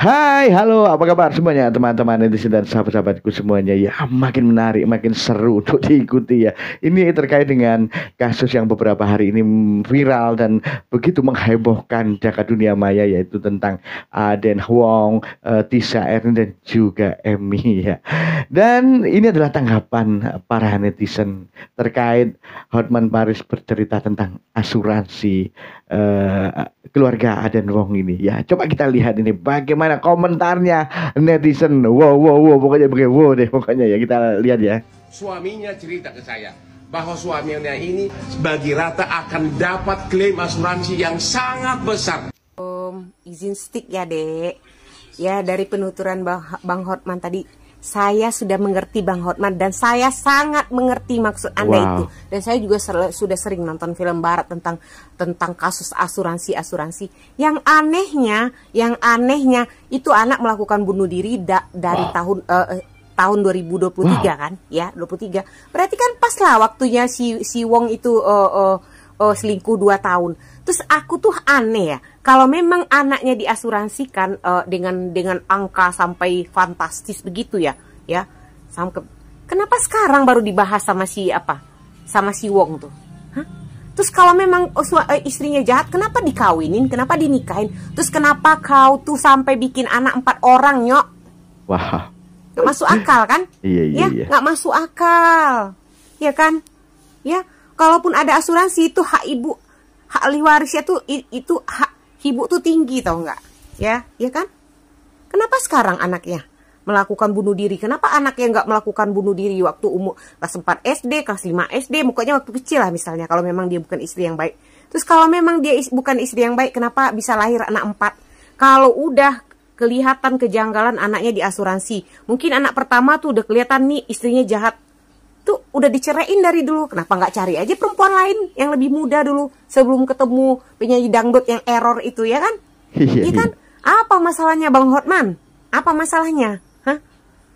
Hai, halo, apa kabar semuanya teman-teman netizen dan sahabat-sahabatku semuanya. Ya, makin menarik, makin seru untuk diikuti ya. Ini terkait dengan kasus yang beberapa hari ini viral dan begitu menghebohkan jagat dunia maya, yaitu tentang Aden Huang, Tisa Erni dan juga Emmy ya. Dan ini adalah tanggapan para netizen terkait Hotman Paris bercerita tentang asuransi eh, keluarga Aden Wong ini ya. Coba kita lihat ini bagaimana komentarnya netizen. Wow, wow, wow, pokoknya begini, wow deh pokoknya ya, kita lihat ya. Suaminya cerita ke saya bahwa suaminya ini bagi rata akan dapat klaim asuransi yang sangat besar. Izin stick ya dek. Ya, dari penuturan Bang Hotman tadi, saya sudah mengerti Bang Hotman, dan saya sangat mengerti maksud Anda itu. Dan saya juga sudah sering nonton film barat tentang kasus asuransi. Yang anehnya itu anak melakukan bunuh diri dari tahun 2023 kan, ya 23. Berarti kan pas lah waktunya si Wong itu selingkuh 2 tahun. Terus aku tuh aneh ya, kalau memang anaknya diasuransikan dengan angka sampai fantastis begitu ya, kenapa sekarang baru dibahas sama si Wong tuh? Hah? Terus kalau memang istrinya jahat, kenapa dikawinin, kenapa dinikahin? Terus kenapa kau tuh sampai bikin anak 4 orang, Nyok? Wah, nggak masuk akal kan? Iya. Nggak masuk akal, ya kan? Ya, kalaupun ada asuransi itu hak ibu. Hak ahli warisnya tuh itu hak ibu tuh tinggi, tau nggak? Ya kan? Kenapa sekarang anaknya melakukan bunuh diri? Kenapa anaknya nggak melakukan bunuh diri waktu umur kelas 4 SD, kelas 5 SD, mukanya waktu kecil lah misalnya, kalau memang dia bukan istri yang baik. Terus kalau memang dia bukan istri yang baik, kenapa bisa lahir anak 4? Kalau udah kelihatan kejanggalan anaknya diasuransi, mungkin anak pertama tuh udah kelihatan nih istrinya jahat, tuh udah diceraiin dari dulu. Kenapa nggak cari aja perempuan lain yang lebih muda dulu sebelum ketemu penyanyi dangdut yang error itu, ya kan? Iya kan? Apa masalahnya Bang Hotman? Apa masalahnya? Hah?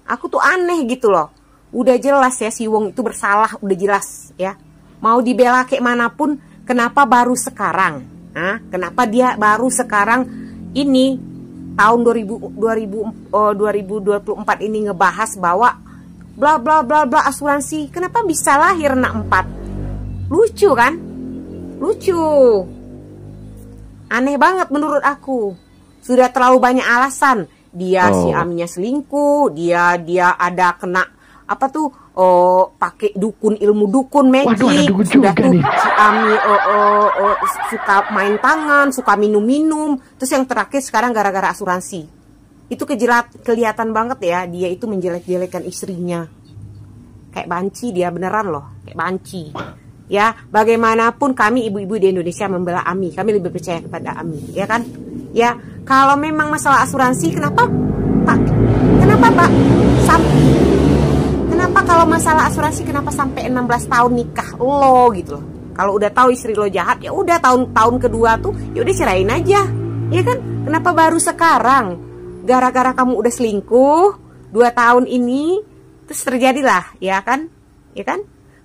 Aku tuh aneh gitu loh. Udah jelas ya si Wong itu bersalah, udah jelas ya. Mau dibela kayak manapun, kenapa baru sekarang? Hah? Kenapa dia baru sekarang ini tahun 2024 ini ngebahas bahwa bla bla bla bla asuransi? Kenapa bisa lahir anak 4? Lucu kan? Lucu. Aneh banget menurut aku. Sudah terlalu banyak alasan. Dia si Aminya selingkuh, dia ada kena apa tuh? Pakai ilmu dukun magic. Waduh, ada dukun sudah juga tuh nih. si Ami suka main tangan, suka minum-minum. Terus yang terakhir sekarang gara-gara asuransi. Itu kelihatan banget ya, dia itu menjelek-jelekan istrinya. Kayak banci dia, beneran loh, kayak banci. Ya, bagaimanapun kami ibu-ibu di Indonesia membela Ami. Kami lebih percaya kepada Ami, ya kan? Ya, kalau memang masalah asuransi, kenapa kalau masalah asuransi kenapa sampai 16 tahun nikah lo gitu loh? Kalau udah tahu istri lo jahat, ya udah tahun kedua tuh, ya udah ceraiin aja. Ya kan? Kenapa baru sekarang? Gara-gara kamu udah selingkuh 2 tahun ini, terus terjadilah, ya kan?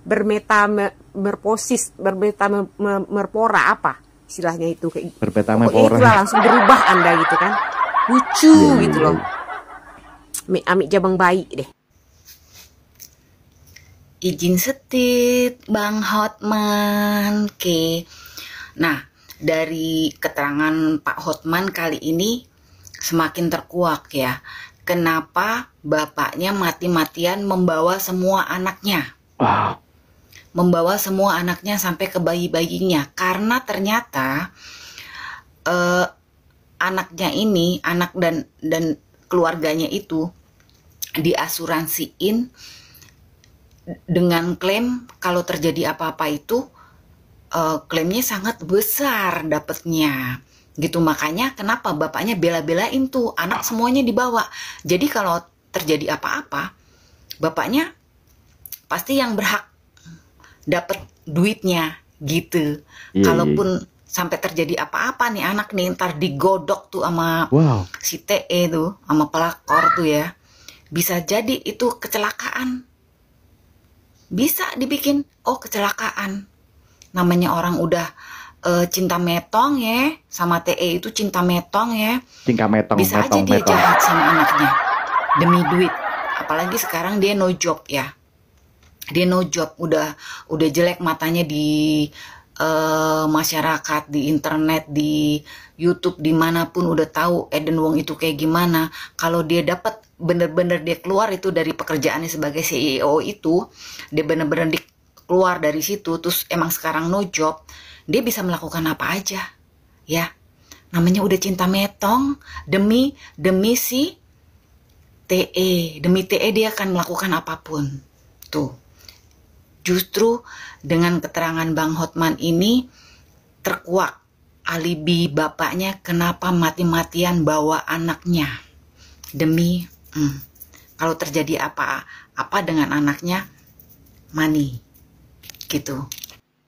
Bermetamorpora apa istilahnya itu, kayak Bermetamorpora. itulah, langsung berubah Anda gitu kan? Lucu gitu loh. Amik jabang bayi deh. Izin setit Bang Hotman. Oke. Nah, dari keterangan Pak Hotman kali ini semakin terkuak ya. Kenapa bapaknya mati-matian membawa semua anaknya? Membawa semua anaknya sampai ke bayi-bayinya. Karena ternyata anaknya ini, anak dan keluarganya itu diasuransiin dengan klaim kalau terjadi apa-apa itu klaimnya sangat besar dapatnya. Gitu, makanya kenapa bapaknya bela-belain tuh anak semuanya dibawa. Jadi kalau terjadi apa-apa, bapaknya pasti yang berhak dapat duitnya gitu. Kalaupun sampai terjadi apa-apa nih anak nih, ntar digodok tuh sama si TE tuh, sama pelakor tuh ya, bisa jadi itu kecelakaan. Bisa dibikin kecelakaan. Namanya orang udah cinta metong ya, sama TE itu cinta metong ya. Cinta metong, Bisa aja dia jahat sama anaknya demi duit. Apalagi sekarang dia no job ya. Dia no job, udah jelek matanya di masyarakat, di internet, di YouTube, dimanapun udah tahu Eden Wong itu kayak gimana. Kalau dia dapat bener-bener dia keluar itu dari pekerjaannya sebagai CEO itu, dia bener-bener keluar dari situ, terus emang sekarang no job, dia bisa melakukan apa aja ya. Namanya udah cinta metong demi si TE, demi TE dia akan melakukan apapun. Tuh, justru dengan keterangan Bang Hotman ini terkuak alibi bapaknya kenapa mati-matian bawa anaknya demi kalau terjadi apa-apa dengan anaknya, money gitu.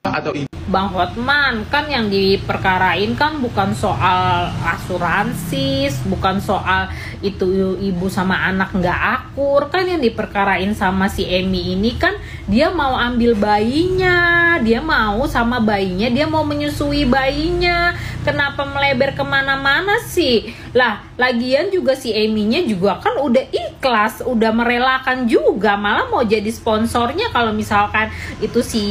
Atau Bang Hotman, kan yang diperkarain kan bukan soal asuransi, bukan soal itu ibu sama anak nggak akur. Kan yang diperkarain sama si Emi ini kan dia mau ambil bayinya, dia mau sama bayinya, dia mau menyusui bayinya. Kenapa melebar kemana-mana sih? Lah, lagian juga si Eminya juga kan udah ikhlas, udah merelakan juga, malah mau jadi sponsornya kalau misalkan itu si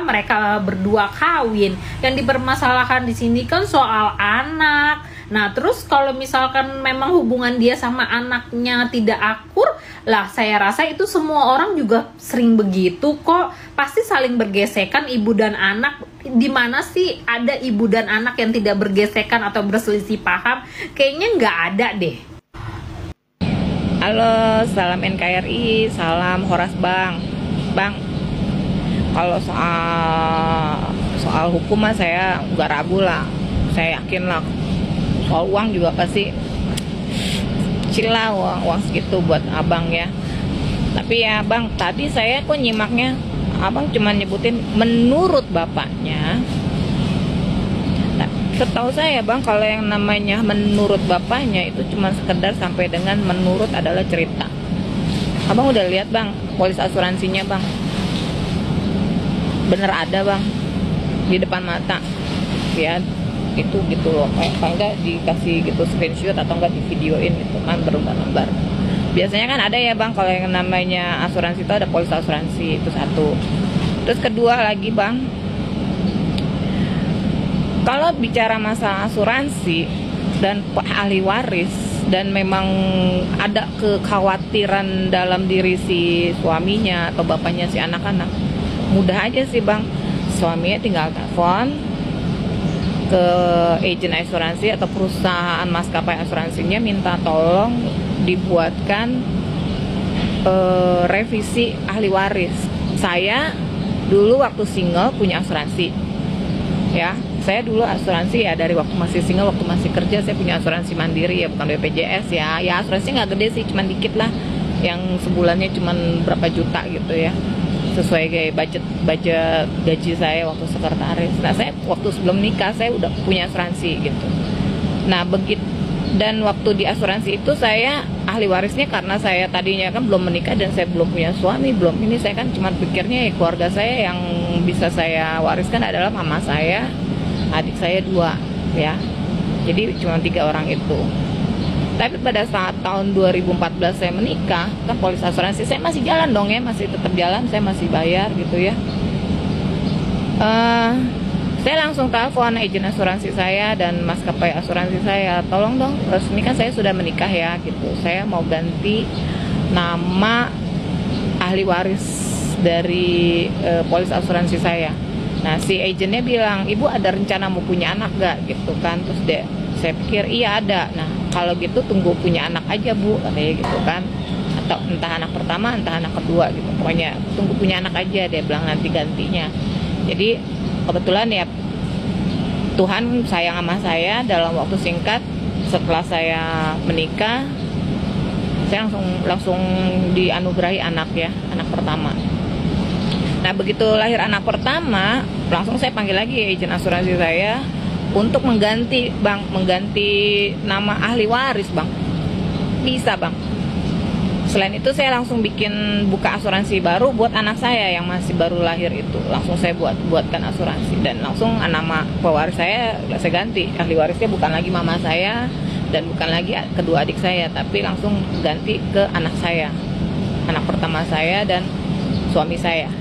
mereka berdua kawin. Yang dipermasalahkan di sini kan soal anak. Nah, terus kalau misalkan memang hubungan dia sama anaknya tidak akur, lah saya rasa itu semua orang juga sering begitu kok. Pasti saling bergesekan ibu dan anak. Di mana sih ada ibu dan anak yang tidak bergesekan atau berselisih paham? Kayaknya nggak ada deh. Halo, salam NKRI, salam Horas Bang. Bang, kalau soal hukum mah saya nggak ragu lah. Saya yakin lah. Soal uang juga pasti cila uang segitu buat abang ya. Tapi ya bang, tadi saya kok nyimaknya abang cuma nyebutin menurut bapaknya. Nah, setahu saya bang, kalau yang namanya menurut bapaknya itu cuma sekedar sampai dengan menurut adalah cerita. Abang udah lihat bang polis asuransinya bang, bener ada bang di depan mata ya, itu gitu loh. Kayak enggak dikasih gitu screenshot atau enggak di videoin gitu kan berlembar-lembar. Biasanya kan ada ya bang kalau yang namanya asuransi itu ada polis asuransi, itu satu. Terus kedua lagi bang, kalau bicara masalah asuransi dan ahli waris dan memang ada kekhawatiran dalam diri si suaminya atau bapaknya si anak-anak, mudah aja sih bang, suaminya tinggal telepon ke agen asuransi atau perusahaan maskapai asuransinya, minta tolong dibuatkan revisi ahli waris. Saya dulu waktu single punya asuransi ya, saya dulu asuransi ya dari waktu masih single, waktu masih kerja saya punya asuransi mandiri ya, bukan BPJS ya. Ya asuransinya nggak gede sih, cuman dikit lah, yang sebulannya cuman berapa juta gitu ya, sesuai kayak budget gaji saya waktu sekretaris. Nah saya waktu sebelum nikah saya udah punya asuransi gitu. Nah begitu, dan waktu di asuransi itu saya ahli warisnya karena saya tadinya kan belum menikah dan saya belum punya suami, belum ini, saya kan cuma pikirnya ya keluarga saya yang bisa saya wariskan adalah mama saya, adik saya 2 ya, jadi cuma 3 orang itu. Tapi pada saat tahun 2014 saya menikah, kan polis asuransi saya masih jalan dong ya, masih tetap jalan, saya masih bayar gitu ya. Saya langsung telepon agen asuransi saya dan maskapai asuransi saya, tolong dong, resmi kan saya sudah menikah ya gitu, saya mau ganti nama ahli waris dari polis asuransi saya. Nah si agennya bilang, ibu ada rencana mau punya anak gak gitu kan. Terus saya pikir iya ada. Nah kalau gitu tunggu punya anak aja bu, katanya gitu kan, atau entah anak pertama entah anak kedua gitu, pokoknya tunggu punya anak aja, dia bilang nanti gantinya. Jadi kebetulan ya Tuhan sayang sama saya, dalam waktu singkat setelah saya menikah saya langsung dianugerahi anak ya, anak pertama. Nah begitu lahir anak pertama langsung saya panggil lagi agen asuransi saya untuk mengganti bang, mengganti nama ahli waris bang. Bisa bang, Selain itu saya langsung buka asuransi baru buat anak saya yang masih baru lahir itu. Langsung saya buatkan asuransi dan langsung nama pewaris saya ganti. Ahli warisnya bukan lagi mama saya dan bukan lagi kedua adik saya, tapi langsung ganti ke anak saya. Anak pertama saya dan suami saya.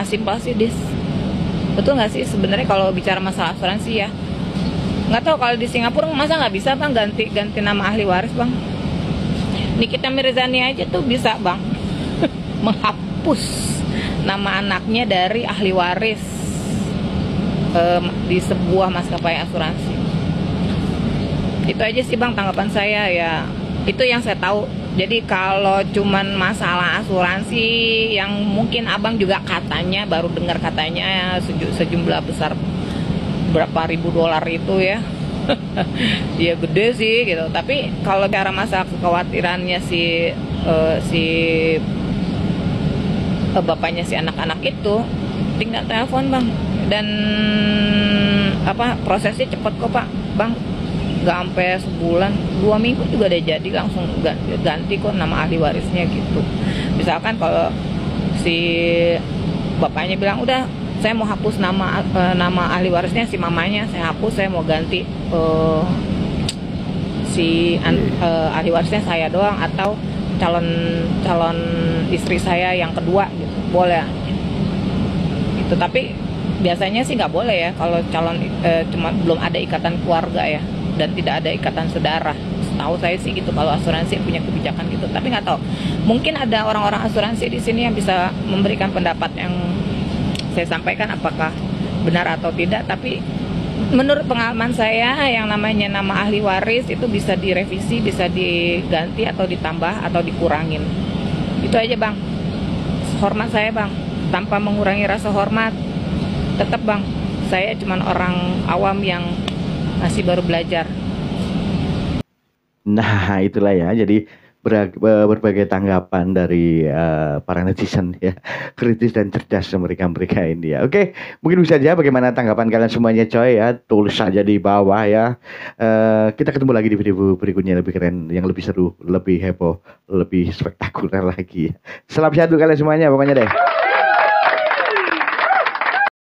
Simpel sih, Dis. Betul nggak sih sebenarnya kalau bicara masalah asuransi ya? Nggak tahu kalau di Singapura masa nggak bisa Bang ganti nama ahli waris Bang? Nikita Mirzani aja tuh bisa Bang menghapus nama anaknya dari ahli waris di sebuah maskapai asuransi. Itu aja sih Bang tanggapan saya ya. Itu yang saya tahu. Jadi kalau cuman masalah asuransi yang mungkin Abang juga katanya baru dengar katanya sejumlah besar berapa ribu dolar itu ya. Ya gede sih gitu. Tapi kalau cara masalah kekhawatirannya bapaknya si anak-anak itu tinggal telepon Bang dan prosesnya cepet kok Pak Bang, nggak sampai sebulan 2 minggu juga udah jadi langsung ganti kok nama ahli warisnya gitu. Misalkan kalau si bapaknya bilang udah saya mau hapus nama ahli warisnya si mamanya, saya hapus, saya mau ganti ahli warisnya saya doang atau calon istri saya yang kedua gitu, boleh gitu. Tapi biasanya sih nggak boleh ya kalau cuma belum ada ikatan keluarga ya dan tidak ada ikatan saudara. Tahu saya sih gitu kalau asuransi punya kebijakan gitu. Tapi nggak tahu, mungkin ada orang-orang asuransi di sini yang bisa memberikan pendapat yang saya sampaikan apakah benar atau tidak. Tapi menurut pengalaman saya yang namanya nama ahli waris itu bisa direvisi, bisa diganti atau ditambah atau dikurangin. Itu aja Bang. Hormat saya Bang, tanpa mengurangi rasa hormat. Tetap Bang, saya cuman orang awam yang masih baru belajar. Nah itulah ya, jadi berbagai tanggapan dari para netizen ya, kritis dan cerdas mereka ini ya. Oke, mungkin bisa aja bagaimana tanggapan kalian semuanya coy ya, tulis saja di bawah ya. Kita ketemu lagi di video berikutnya lebih keren, yang lebih seru, lebih heboh, lebih spektakuler lagi. Salam sehat kalian semuanya pokoknya deh.